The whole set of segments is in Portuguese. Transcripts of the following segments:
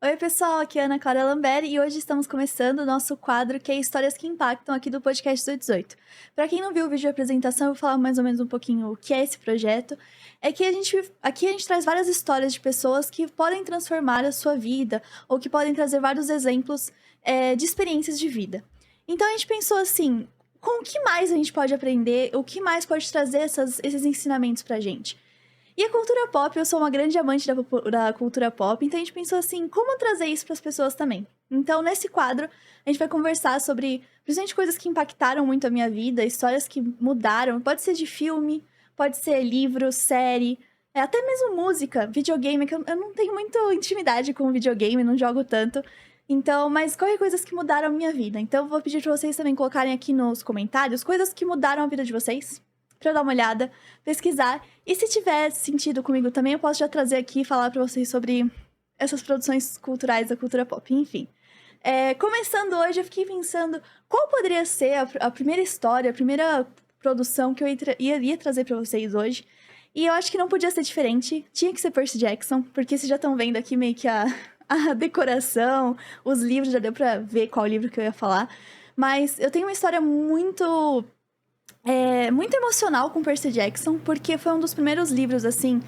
Oi, pessoal, aqui é a Ana Clara Lambert e hoje estamos começando o nosso quadro que é Histórias que Impactam aqui do podcast do 18. Para quem não viu o vídeo de apresentação, eu vou falar mais ou menos um pouquinho o que é esse projeto. É que aqui a gente traz várias histórias de pessoas que podem transformar a sua vida ou que podem trazer vários exemplos de experiências de vida. Então a gente pensou assim, com o que mais a gente pode aprender, o que mais pode trazer esses ensinamentos pra gente? E a cultura pop, eu sou uma grande amante da cultura pop, então a gente pensou assim, como trazer isso para as pessoas também? Então, nesse quadro, a gente vai conversar sobre, principalmente, coisas que impactaram muito a minha vida, histórias que mudaram, pode ser de filme, pode ser livro, série, até mesmo música, videogame, que eu não tenho muita intimidade com videogame, não jogo tanto. Então, mas qualquer coisas que mudaram a minha vida. Então, eu vou pedir para vocês também colocarem aqui nos comentários coisas que mudaram a vida de vocês, para eu dar uma olhada, pesquisar. E se tiver sentido comigo também, eu posso já trazer aqui e falar para vocês sobre essas produções culturais da cultura pop. Enfim. Começando hoje, eu fiquei pensando qual poderia ser a primeira história, a primeira produção que eu iria trazer para vocês hoje. E eu acho que não podia ser diferente. Tinha que ser Percy Jackson, porque vocês já estão vendo aqui meio que a decoração, os livros, já deu pra ver qual livro que eu ia falar. Mas eu tenho uma história muito emocional com Percy Jackson, porque foi um dos primeiros livros, assim,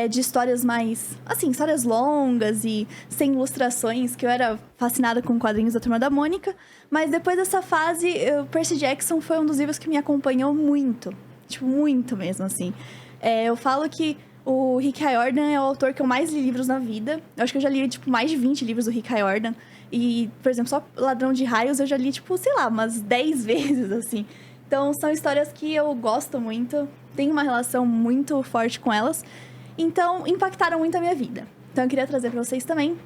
de histórias mais, assim, histórias longas e sem ilustrações, que eu era fascinada com quadrinhos da Turma da Mônica, mas depois dessa fase, Percy Jackson foi um dos livros que me acompanhou muito, tipo, muito mesmo, assim. Eu falo que o Rick Riordan é o autor que eu mais li livros na vida. Eu acho que eu já li, tipo, mais de 20 livros do Rick Riordan. E, por exemplo, só Ladrão de Raios eu já li, tipo, sei lá, umas 10 vezes, assim. Então, são histórias que eu gosto muito, tenho uma relação muito forte com elas. Então, impactaram muito a minha vida. Então, eu queria trazer pra vocês também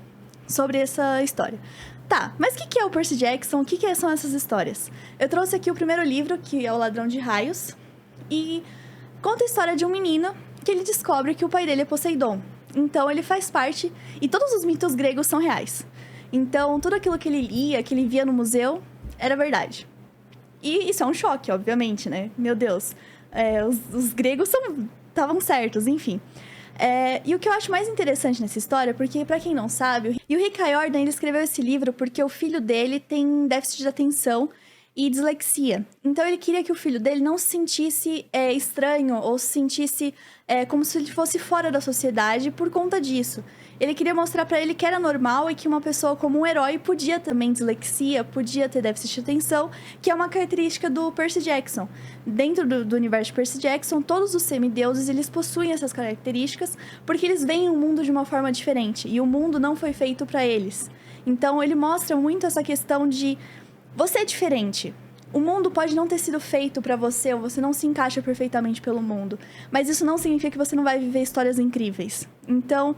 sobre essa história. Tá, mas o que é o Percy Jackson? O que são essas histórias? Eu trouxe aqui o primeiro livro, que é O Ladrão de Raios. E conta a história de um menino que ele descobre que o pai dele é Poseidon. Então, ele faz parte... E todos os mitos gregos são reais. Então, tudo aquilo que ele lia, que ele via no museu, era verdade. E isso é um choque, obviamente, né? Meu Deus. Os gregos estavam certos, enfim. E o que eu acho mais interessante nessa história, porque, pra quem não sabe, o Rick Riordan, ele escreveu esse livro porque o filho dele tem déficit de atenção e dislexia. Então, ele queria que o filho dele não se sentisse estranho ou se sentisse como se ele fosse fora da sociedade por conta disso. Ele queria mostrar pra ele que era normal e que uma pessoa como um herói podia também dislexia, podia ter déficit de atenção, que é uma característica do Percy Jackson. Dentro do universo de Percy Jackson, todos os semideuses, eles possuem essas características porque eles veem o mundo de uma forma diferente e o mundo não foi feito pra eles. Então, ele mostra muito essa questão de você é diferente. O mundo pode não ter sido feito pra você, ou você não se encaixa perfeitamente pelo mundo. Mas isso não significa que você não vai viver histórias incríveis. Então,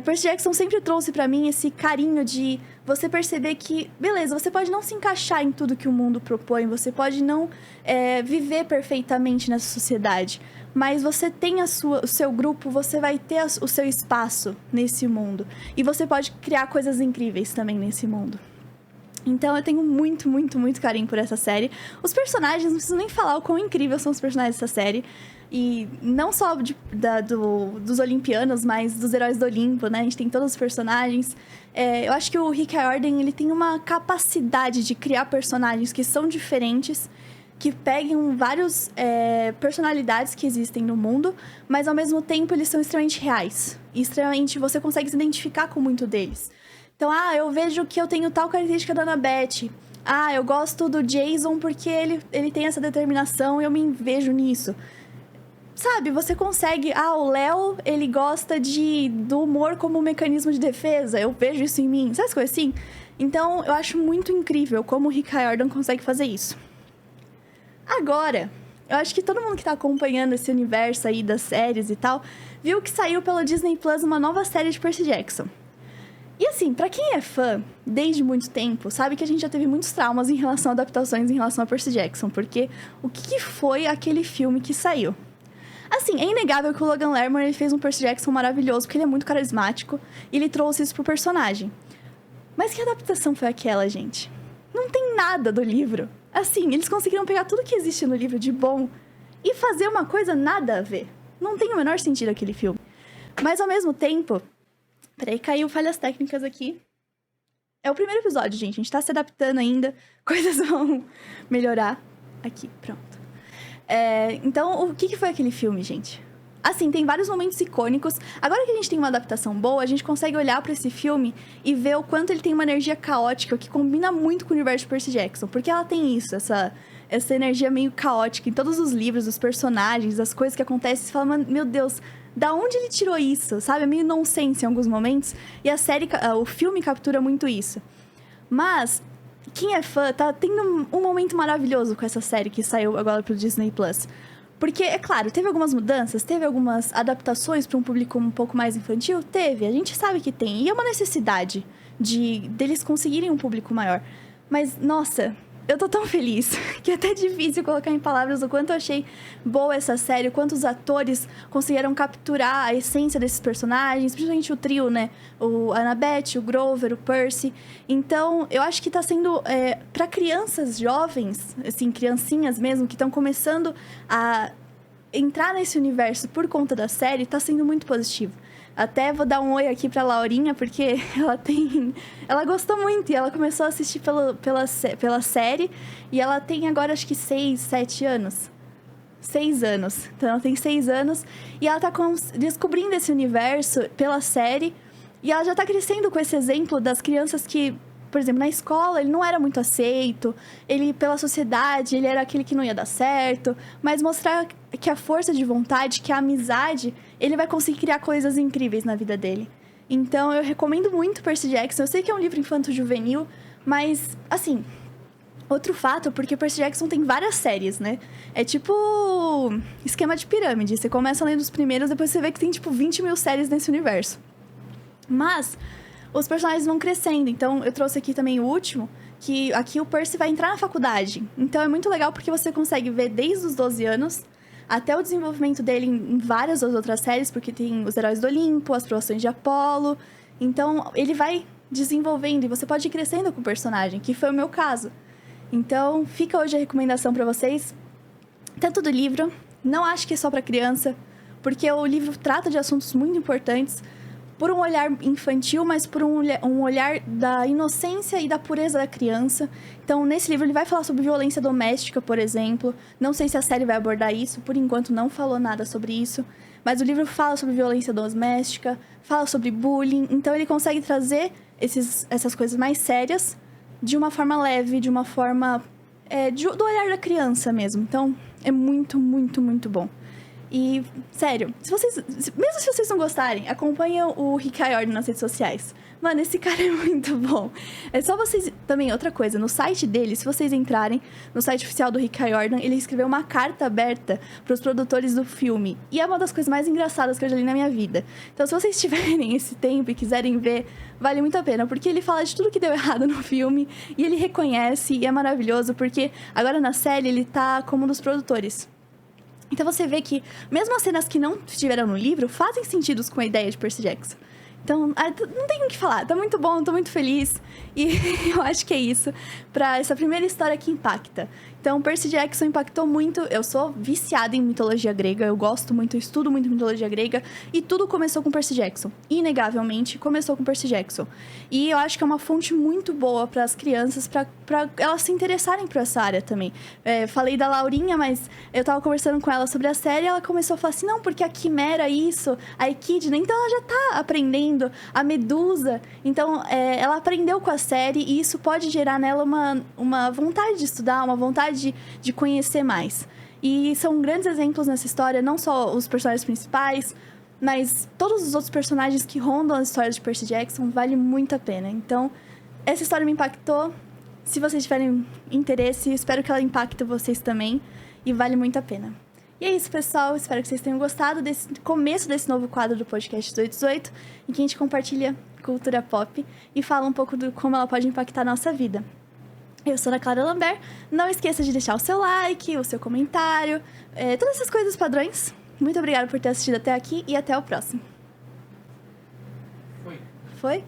Percy Jackson sempre trouxe pra mim esse carinho de você perceber que, beleza, você pode não se encaixar em tudo que o mundo propõe, você pode não viver perfeitamente nessa sociedade, mas você tem o seu grupo, você vai ter o seu espaço nesse mundo. E você pode criar coisas incríveis também nesse mundo. Então, eu tenho muito, muito, muito carinho por essa série. Os personagens, não preciso nem falar o quão incríveis são os personagens dessa série. E não só dos olimpianos, mas dos heróis do Olimpo, né? A gente tem todos os personagens. Eu acho que o Rick Riordan, ele tem uma capacidade de criar personagens que são diferentes, que peguem várias personalidades que existem no mundo, mas ao mesmo tempo eles são extremamente reais. E extremamente, você consegue se identificar com muito deles. Então, eu vejo que eu tenho tal característica da Annabeth. Eu gosto do Jason porque ele tem essa determinação e eu me vejo nisso. Sabe, você consegue... o Léo, ele gosta do humor como um mecanismo de defesa. Eu vejo isso em mim. Sabe as coisas assim? Então, eu acho muito incrível como o Rick Riordan consegue fazer isso. Agora, eu acho que todo mundo que tá acompanhando esse universo aí das séries e tal, viu que saiu pela Disney Plus uma nova série de Percy Jackson. E assim, pra quem é fã, desde muito tempo, sabe que a gente já teve muitos traumas em relação a adaptações em relação a Percy Jackson, porque o que foi aquele filme que saiu? Assim, é inegável que o Logan Lerman ele fez um Percy Jackson maravilhoso, porque ele é muito carismático, e ele trouxe isso pro personagem. Mas que adaptação foi aquela, gente? Não tem nada do livro. Assim, eles conseguiram pegar tudo que existe no livro de bom e fazer uma coisa nada a ver. Não tem o menor sentido aquele filme. Mas, ao mesmo tempo, Peraí, caiu falhas técnicas aqui. É o primeiro episódio, gente. A gente tá se adaptando ainda. Coisas vão melhorar. Aqui, pronto. Então, o que foi aquele filme, gente? Assim, tem vários momentos icônicos. Agora que a gente tem uma adaptação boa, a gente consegue olhar pra esse filme e ver o quanto ele tem uma energia caótica que combina muito com o universo de Percy Jackson. Porque ela tem isso, essa energia meio caótica em todos os livros, os personagens, as coisas que acontecem. Você fala, meu Deus, da onde ele tirou isso? Sabe? É meio nonsense em alguns momentos. E o filme captura muito isso. Mas, quem é fã tá tendo um momento maravilhoso com essa série que saiu agora pro Disney Plus. Porque, é claro, teve algumas mudanças, teve algumas adaptações para um público um pouco mais infantil? Teve, a gente sabe que tem. E é uma necessidade deles conseguirem um público maior. Mas, nossa, eu tô tão feliz que é até difícil colocar em palavras o quanto eu achei boa essa série, o quanto os atores conseguiram capturar a essência desses personagens, principalmente o trio, né? A Annabeth, o Grover, o Percy. Então, eu acho que tá sendo, para crianças jovens, assim, criancinhas mesmo, que estão começando a entrar nesse universo por conta da série, tá sendo muito positivo. Até vou dar um oi aqui pra Laurinha, porque ela gostou muito e ela começou a assistir pela série. E ela tem agora, acho que 6, 7 anos. 6 anos. Então, ela tem 6 anos. E ela tá descobrindo esse universo pela série. E ela já tá crescendo com esse exemplo das crianças que, por exemplo, na escola, ele não era muito aceito. Ele, pela sociedade, ele era aquele que não ia dar certo. Mas mostrar que a força de vontade, que a amizade, ele vai conseguir criar coisas incríveis na vida dele. Então, eu recomendo muito Percy Jackson. Eu sei que é um livro infanto-juvenil, mas, assim, outro fato, porque Percy Jackson tem várias séries, né? É tipo esquema de pirâmide. Você começa lendo os primeiros, depois você vê que tem, tipo, 20 mil séries nesse universo. Mas os personagens vão crescendo. Então, eu trouxe aqui também o último, que aqui o Percy vai entrar na faculdade. Então, é muito legal porque você consegue ver desde os 12 anos até o desenvolvimento dele em várias das outras séries, porque tem os Heróis do Olimpo, as Provações de Apolo. Então, ele vai desenvolvendo e você pode ir crescendo com o personagem, que foi o meu caso. Então, fica hoje a recomendação pra vocês. Tanto do livro, não acho que é só pra criança, porque o livro trata de assuntos muito importantes, por um olhar infantil, mas por um olhar da inocência e da pureza da criança. Então, nesse livro, ele vai falar sobre violência doméstica, por exemplo. Não sei se a série vai abordar isso, por enquanto não falou nada sobre isso. Mas o livro fala sobre violência doméstica, fala sobre bullying. Então, ele consegue trazer essas coisas mais sérias de uma forma leve, de uma forma do olhar da criança mesmo. Então, é muito, muito, muito bom. E, sério, mesmo se vocês não gostarem, acompanhem o Rick Riordan nas redes sociais. Mano, esse cara é muito bom. É só vocês... Também, outra coisa, no site dele, se vocês entrarem no site oficial do Rick Riordan, ele escreveu uma carta aberta para os produtores do filme. E é uma das coisas mais engraçadas que eu já li na minha vida. Então, se vocês tiverem esse tempo e quiserem ver, vale muito a pena. Porque ele fala de tudo que deu errado no filme e ele reconhece, e é maravilhoso, porque agora na série ele tá como um dos produtores. Então você vê que, mesmo as cenas que não estiveram no livro, fazem sentido com a ideia de Percy Jackson. Então, não tem o que falar. Tá muito bom, tô muito feliz. E eu acho que é isso pra essa primeira história que impacta. Então, Percy Jackson impactou muito. Eu sou viciada em mitologia grega. Eu gosto muito, eu estudo muito mitologia grega. E tudo começou com Percy Jackson. Inegavelmente, começou com Percy Jackson. E eu acho que é uma fonte muito boa para as crianças, pra elas se interessarem por essa área também. Falei da Laurinha, mas eu tava conversando com ela sobre a série e ela começou a falar assim, não, porque a Quimera isso, a Echidna, então ela já tá aprendendo, a Medusa. Então, ela aprendeu com a série e isso pode gerar nela uma vontade de estudar, uma vontade de conhecer mais. E são grandes exemplos nessa história, não só os personagens principais, mas todos os outros personagens que rondam as histórias de Percy Jackson, vale muito a pena. Então, essa história me impactou. Se vocês tiverem interesse, espero que ela impacte vocês também. E vale muito a pena. E é isso, pessoal. Espero que vocês tenham gostado desse começo desse novo quadro do podcast 1818, em que a gente compartilha cultura pop e fala um pouco de como ela pode impactar a nossa vida. Eu sou a Clara Lambert. Não esqueça de deixar o seu like, o seu comentário, todas essas coisas padrões. Muito obrigada por ter assistido até aqui e até o próximo. Foi?